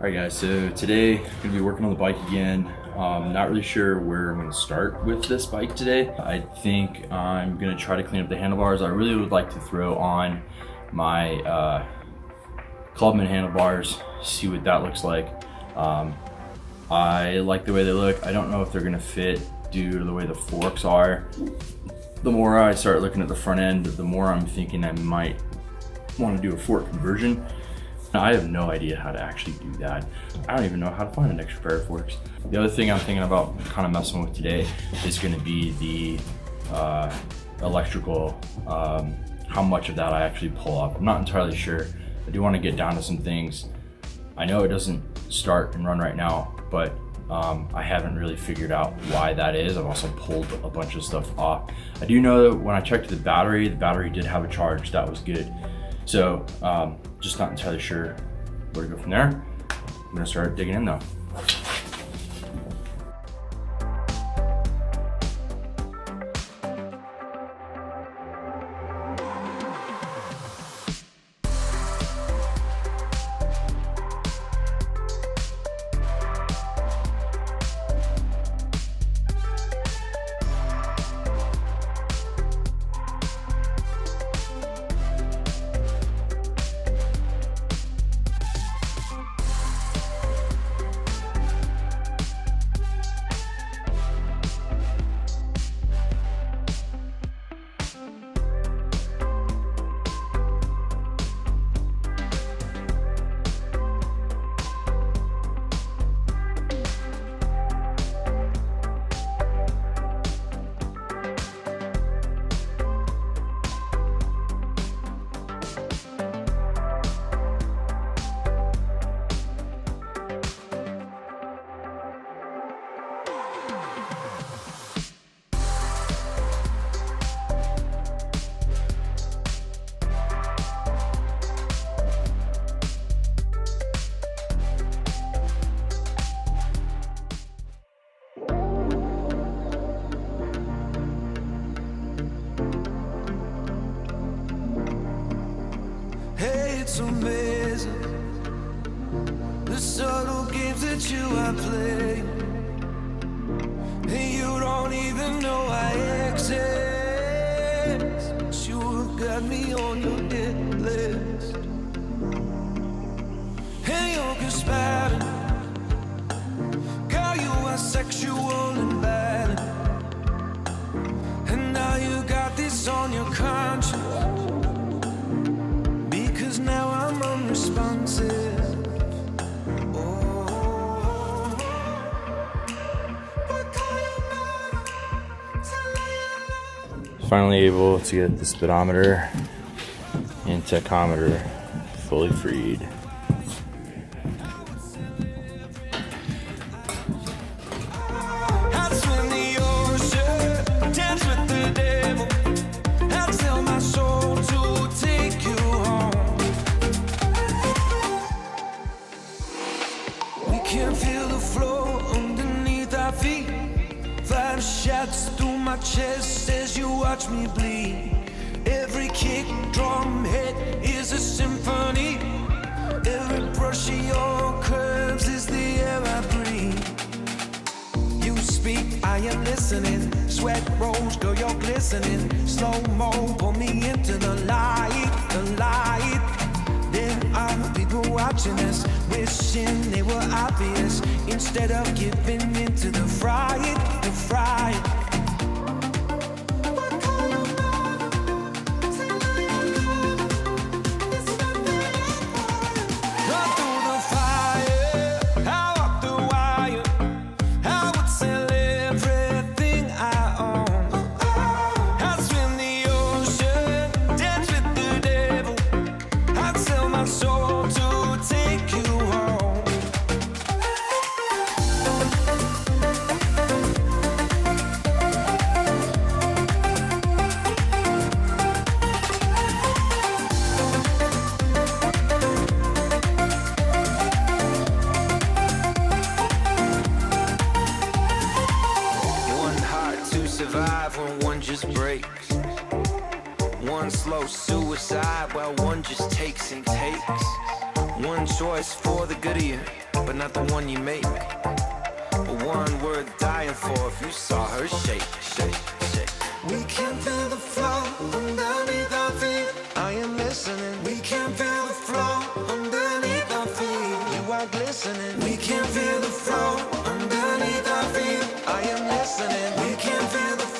Alright guys, so today I'm going to be working on the bike again. Not really sure where I'm going to start with this bike today. I think I'm going to try to clean up the handlebars. I really would like to throw on my Clubman handlebars, see what that looks like. I like the way they look. I don't know if they're going to fit due to the way the forks are. The more I start looking at the front end, the more I'm thinking I might want to do a fork conversion. I have no idea how to actually do that. I don't even know how to find an extra pair of forks. The other thing I'm thinking about kind of messing with today is going to be the electrical, how much of that I actually pull up. I'm not entirely sure. I do want to get down to some things. I know it doesn't start and run right now, but I haven't really figured out why that is. I've also pulled a bunch of stuff off. I do know that when I checked the battery did have a charge. That was good. So just not entirely sure where to go from there. I'm gonna start digging in though. It's amazing, the subtle games that you are playing, and you don't even know I exist. You have got me on your hit list, and you're conspiring. Girl, you are sexual and bad, and now you got this on your conscience. Now I'm unresponsive. Finally able to get the speedometer and tachometer fully freed. Shots through my chest as you watch me bleed. Every kick, drum hit is a symphony. Every brush of your curves is the air I breathe. You speak, I am listening. Sweat rolls, girl, you're glistening. Slow-mo, pull me into the light, the light. There are people watching us, wishing they were obvious, instead of giving into the fright, the fright. Survive when one just breaks. One slow suicide while one just takes and takes. One choice choice for the good of you, but not the one you make. But one worth dying for if you saw her shake, shake, shake. We can feel the flow underneath our feet. I am listening. We can feel the flow underneath our feet. You are glistening. We can feel the flow underneath our feet. I am listening. We can feel the